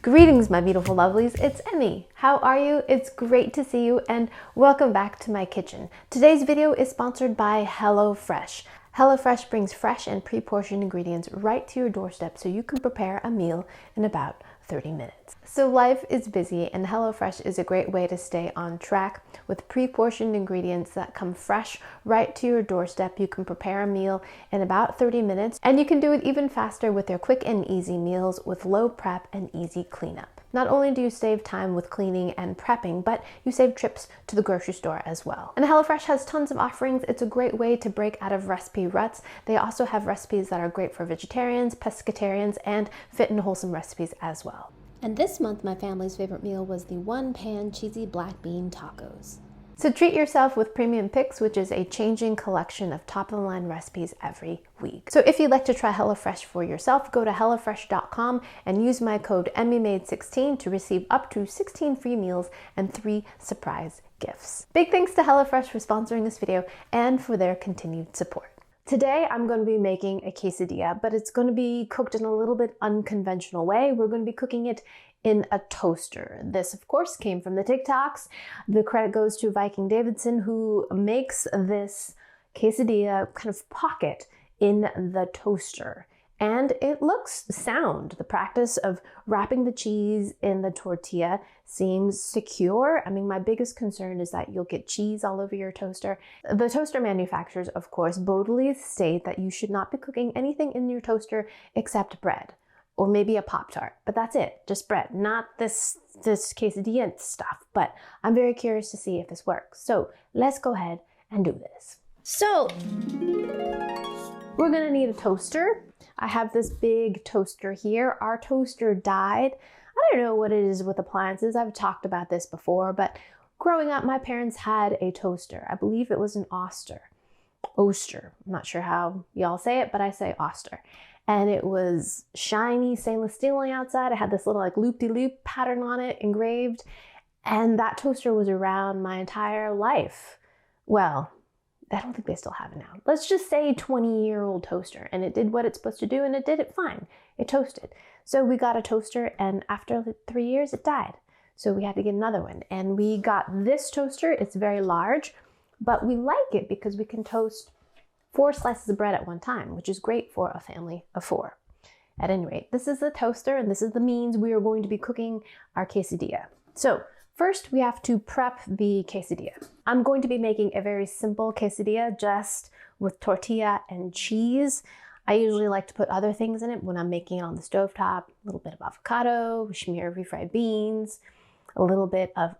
Greetings, my beautiful lovelies. It's Emmy. How are you? It's great to see you and welcome back to my kitchen. Today's video is sponsored by HelloFresh. HelloFresh brings fresh and pre-portioned ingredients right to your doorstep so you can prepare a meal in about 30 minutes. So life is busy and HelloFresh is a great way to stay on track with pre-portioned ingredients that come fresh right to your doorstep. You can prepare a meal in about 30 minutes and you can do it even faster with their quick and easy meals with low prep and easy cleanup. Not only do you save time with cleaning and prepping, but you save trips to the grocery store as well. And HelloFresh has tons of offerings. It's a great way to break out of recipe ruts. They also have recipes that are great for vegetarians, pescatarians, and fit and wholesome recipes as well. And this month, my family's favorite meal was the one-pan cheesy black bean tacos. So treat yourself with Premium Picks, which is a changing collection of top-of-the-line recipes every week. So if you'd like to try HelloFresh for yourself, go to HelloFresh.com and use my code emmymade16 to receive up to 16 free meals and 3 surprise gifts. Big thanks to HelloFresh for sponsoring this video and for their continued support. Today, I'm going to be making a quesadilla, but it's going to be cooked in a little bit unconventional way. We're going to be cooking it in a toaster. This, of course, came from the TikToks. The credit goes to Viking Davidson, who makes this quesadilla kind of pocket in the toaster. And it looks sound. The practice of wrapping the cheese in the tortilla seems secure. I mean, my biggest concern is that you'll get cheese all over your toaster. The toaster manufacturers, of course, boldly state that you should not be cooking anything in your toaster except bread. Or maybe a Pop-Tart, but that's it, just bread, not this quesadilla stuff. But I'm very curious to see if this works. So let's go ahead and do this. So we're gonna need a toaster. I have this big toaster here. Our toaster died. I don't know what it is with appliances. I've talked about this before, but growing up, my parents had a toaster. I believe it was an Oster. I'm not sure how y'all say it, but I say Oster. And it was shiny stainless steel on the outside. It had this little like loop-de-loop pattern on it engraved. And that toaster was around my entire life. Well, I don't think they still have it now. Let's just say 20-year-old toaster. And it did what it's supposed to do and it did it fine. It toasted. So we got a toaster and after 3 years it died. So we had to get another one. And we got this toaster. It's very large, but we like it because we can toast 4 slices of bread at one time, which is great for a family of 4. At any rate, this is the toaster and this is the means we are going to be cooking our quesadilla. So first we have to prep the quesadilla. I'm going to be making a very simple quesadilla just with tortilla and cheese. I usually like to put other things in it when I'm making it on the stovetop. A little bit of avocado, smear of refried beans, a little bit of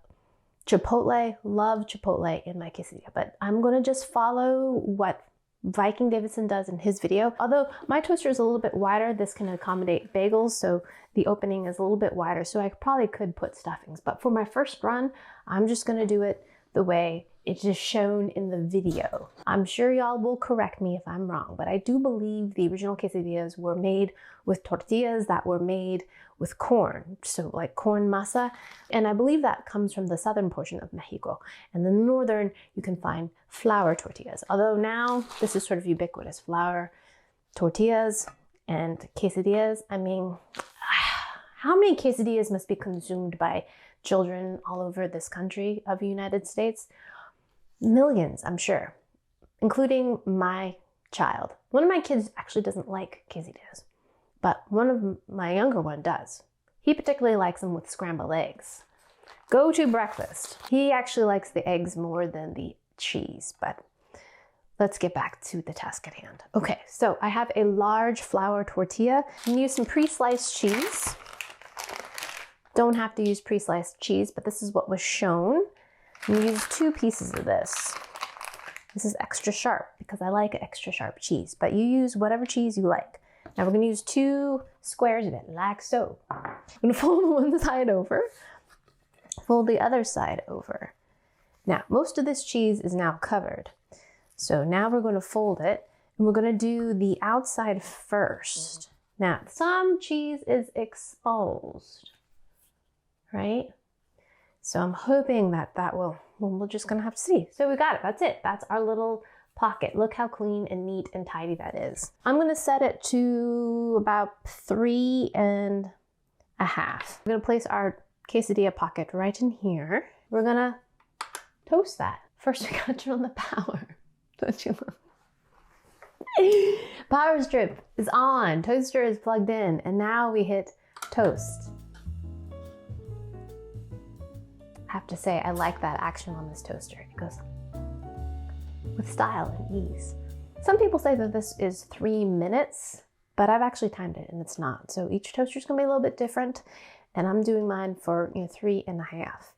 chipotle. Love chipotle in my quesadilla, but I'm going to just follow what Viking Davidson does in his video. Although my toaster is a little bit wider, this can accommodate bagels, so the opening is a little bit wider, so I probably could put stuffings. But for my first run, I'm just going to do it the way it is shown in the video. I'm sure y'all will correct me if I'm wrong, but I do believe the original quesadillas were made with tortillas that were made with corn, so like corn masa. And I believe that comes from the southern portion of Mexico. And the northern, you can find flour tortillas. Although now this is sort of ubiquitous, flour tortillas and quesadillas. I mean, how many quesadillas must be consumed by children all over this country of the United States? Millions, I'm sure, including my child. One of my kids actually doesn't like quesadillas, but one of my younger one does. He particularly likes them with scrambled eggs. Go to breakfast. He actually likes the eggs more than the cheese, but let's get back to the task at hand. Okay, so I have a large flour tortilla. I'm gonna use some pre-sliced cheese. Don't have to use pre-sliced cheese, but this is what was shown. I'm gonna use 2 pieces of this. This is extra sharp because I like extra sharp cheese, but you use whatever cheese you like. Now we're gonna use 2 squares of it, like so. I'm gonna fold one side over, fold the other side over. Now, most of this cheese is now covered. So now we're gonna fold it and we're gonna do the outside first. Now, some cheese is exposed, right? So I'm hoping that will, we're just gonna have to see. So we got it, that's it. That's our little pocket. Look how clean and neat and tidy that is. I'm gonna set it to about 3 1/2 1/2. We're gonna place our quesadilla pocket right in here. We're gonna toast that. First, we gotta turn on the power. Don't you love? Power strip is on. Toaster is plugged in, and now we hit toast. I have to say, I like that action on this toaster. It goes with style and ease. Some people say that this is 3 minutes, but I've actually timed it and it's not. So each toaster is gonna be a little bit different, and I'm doing mine for 3.5.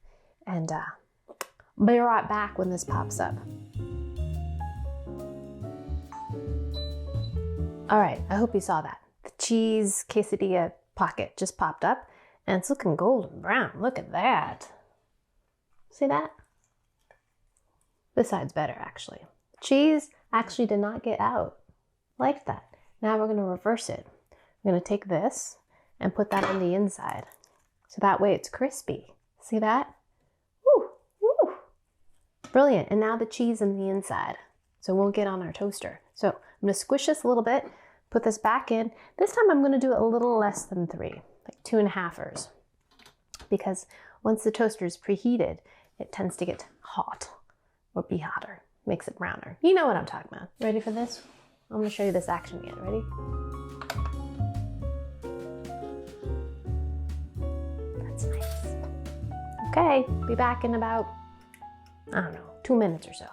And I'll be right back when this pops up. All right, I hope you saw that. The cheese quesadilla pocket just popped up and it's looking golden brown. Look at that. See that? This side's better, actually. Cheese actually did not get out. Like that. Now we're gonna reverse it. I'm gonna take this and put that on the inside. So that way it's crispy. See that? Woo, woo. Brilliant, and now the cheese in the inside. So it won't get on our toaster. So I'm gonna squish this a little bit, put this back in. This time I'm gonna do it a little less than 3, like 2.5ers. Because once the toaster is preheated, it tends to get hot or be hotter. Makes it browner. You know what I'm talking about. Ready for this? I'm gonna show you this action again. Ready? That's nice. Okay, be back in about, I don't know, 2 minutes or so.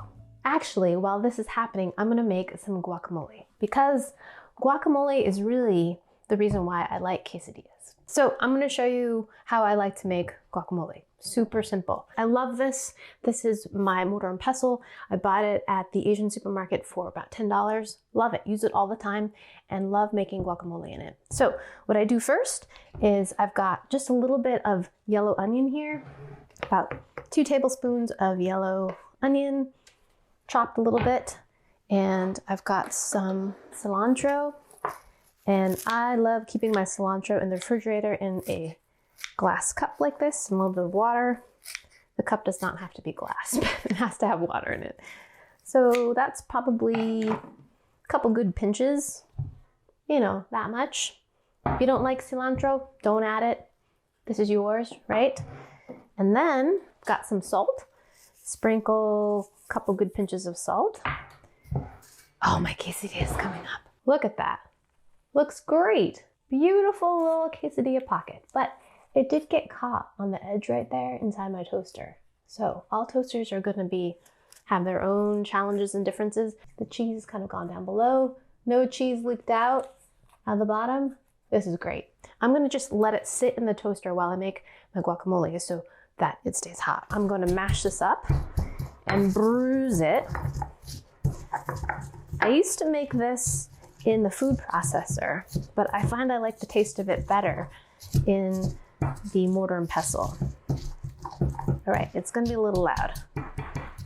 Actually, while this is happening, I'm gonna make some guacamole because guacamole is really the reason why I like quesadillas. So I'm gonna show you how I like to make guacamole. Super simple. I love this. This is my mortar and pestle. I bought it at the Asian supermarket for about $10. Love it, use it all the time, and love making guacamole in it. So what I do first is I've got just a little bit of yellow onion here, about 2 tablespoons of yellow onion, chopped a little bit, and I've got some cilantro. And I love keeping my cilantro in the refrigerator in a glass cup like this, and a little bit of water. The cup does not have to be glass, but it has to have water in it. So that's probably a couple good pinches, that much. If you don't like cilantro, don't add it. This is yours, right? And then got some salt. Sprinkle a couple good pinches of salt. Oh, my quesadilla is coming up. Look at that. Looks great. Beautiful little quesadilla pocket, but it did get caught on the edge right there inside my toaster. So all toasters are gonna have their own challenges and differences. The cheese has kind of gone down below. No cheese leaked out at the bottom. This is great. I'm gonna just let it sit in the toaster while I make my guacamole so that it stays hot. I'm gonna mash this up and bruise it. I used to make this in the food processor, but I find I like the taste of it better in the mortar and pestle. All right, it's gonna be a little loud.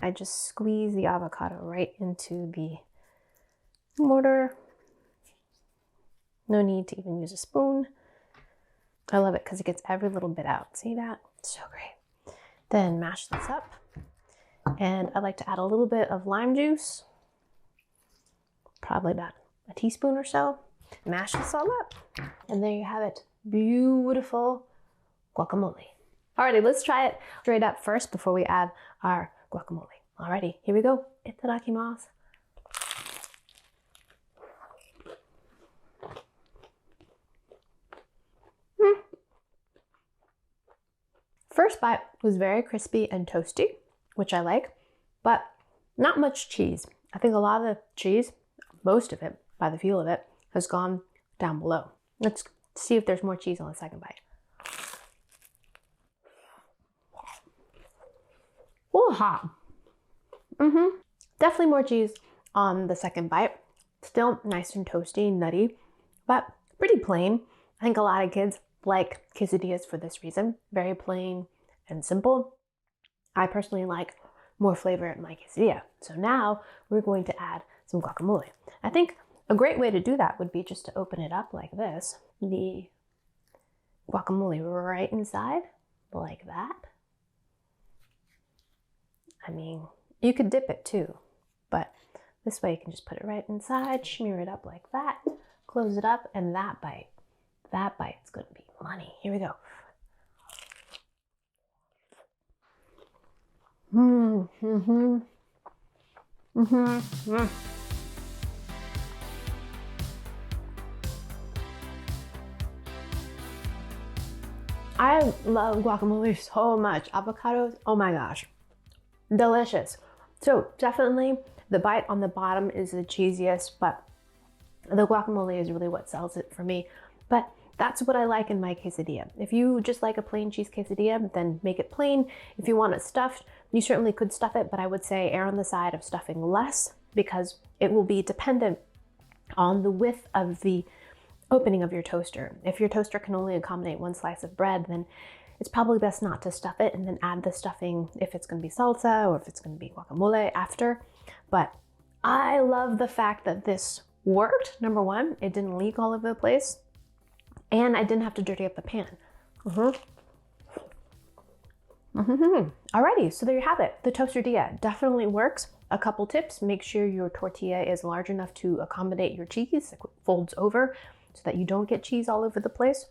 I just squeeze the avocado right into the mortar. No need to even use a spoon. I love it because it gets every little bit out. See that? So great. Then mash this up. And I like to add a little bit of lime juice, probably about a teaspoon or so. Mash this all up. And there you have it. Beautiful guacamole. Alrighty, let's try it straight up first before we add our guacamole. Alrighty, here we go. Itadakimasu. First bite was very crispy and toasty, which I like, but not much cheese. I think a lot of the cheese, most of it, by the feel of it, has gone down below. Let's see if there's more cheese on the second bite. Oh, hot. Definitely more cheese on the second bite. Still nice and toasty, nutty, but pretty plain. I think a lot of kids like quesadillas for this reason. Very plain and simple. I personally like more flavor in my quesadilla. So now we're going to add some guacamole. I think a great way to do that would be just to open it up like this. The guacamole right inside, like that. I mean, you could dip it too, but this way you can just put it right inside, smear it up like that, close it up, and that bite's gonna be money. Here we go. I love guacamole so much. Avocados, oh my gosh, delicious. So definitely the bite on the bottom is the cheesiest, but the guacamole is really what sells it for me. But that's what I like in my quesadilla. If you just like a plain cheese quesadilla, then make it plain. If you want it stuffed, you certainly could stuff it, but I would say err on the side of stuffing less because it will be dependent on the width of the opening of your toaster. If your toaster can only accommodate one slice of bread, then it's probably best not to stuff it and then add the stuffing if it's going to be salsa or if it's going to be guacamole after. But I love the fact that this worked. Number one, it didn't leak all over the place and I didn't have to dirty up the pan. Alrighty, so there you have it. The toasterdilla definitely works. A couple tips: make sure your tortilla is large enough to accommodate your cheese. It folds over so that you don't get cheese all over the place.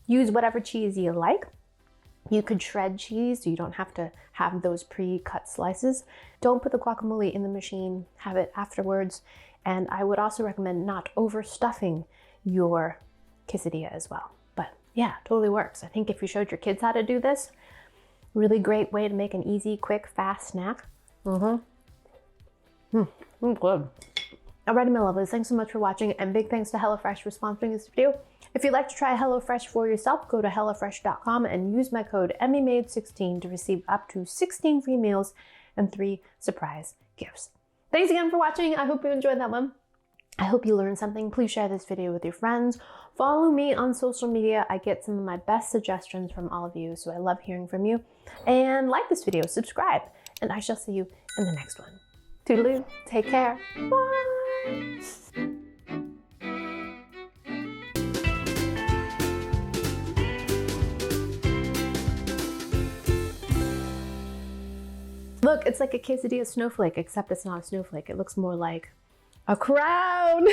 Use whatever cheese you like. You could shred cheese so you don't have to have those pre-cut slices. Don't put the guacamole in the machine, have it afterwards. And I would also recommend not overstuffing your quesadilla as well. But yeah, totally works. I think if you showed your kids how to do this, really great way to make an easy, quick, fast snack. Good. Alrighty, my lovelies, thanks so much for watching, and big thanks to HelloFresh for sponsoring this video. If you'd like to try HelloFresh for yourself, go to HelloFresh.com and use my code emmymade16 to receive up to 16 free meals and 3 surprise gifts. Thanks again for watching. I hope you enjoyed that one. I hope you learned something. Please share this video with your friends. Follow me on social media. I get some of my best suggestions from all of you, so I love hearing from you. And like this video, subscribe, and I shall see you in the next one. Toodaloo, take care, bye! Look, it's like a quesadilla snowflake, except it's not a snowflake. It looks more like a crown.